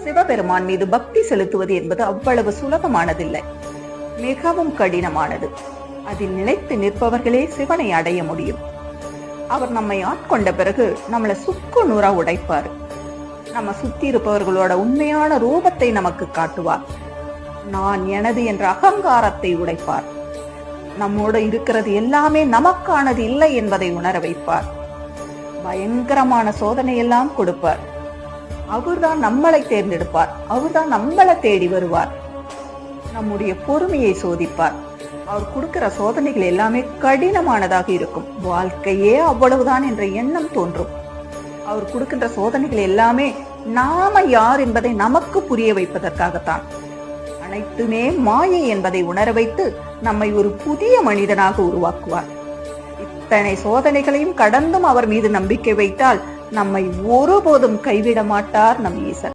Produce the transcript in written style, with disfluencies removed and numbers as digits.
சிவபெருமான் மீது பக்தி செலுத்துவது என்பது அவ்வளவு சுலபமானதில்லை, மிகவும் கடினமானது. அதில் நிலைத்து நிற்பவர்களே சிவனை அடைய முடியும். அவர் நம்மை ஆட்கொண்ட பிறகு நம்மளை சுக்கு நூறா உடைப்பார். நம்ம சுத்தி இருப்பவர்களோட உண்மையான ரூபத்தை நமக்கு காட்டுவார். நான் எனது என்ற அகங்காரத்தை உடைப்பார். நம்மோடு இருக்கிறது எல்லாமே நமக்கானது இல்லை என்பதை உணர வைப்பார். பயங்கரமான சோதனை எல்லாம் கொடுப்பார். அவர்தான் நம்மளை தேர்ந்தெடுப்பார். அவர்தான் நம்மளை தேடி வருவார். நம்முடைய பொறுமையை சோதிப்பார். அவர் கொடுக்கிற சோதனைகள் எல்லாமே கடினமானதாக இருக்கும். வாழ்க்கையே அவ்வளவுதான் என்ற எண்ணம் தோன்றும். அவர் கொடுக்கின்ற சோதனைகள் எல்லாமே நாம யார் என்பதை நமக்கு புரிய வைப்பதற்காகத்தான். அனைத்துமே மாயை என்பதை உணர வைத்து நம்மை ஒரு புதிய மனிதனாக உருவாக்குவார். இத்தனை சோதனைகளையும் கடந்தும் அவர் மீது நம்பிக்கை வைத்தால் நம்மை ஒருபோதும் கைவிட மாட்டார் நம் ஈசன்.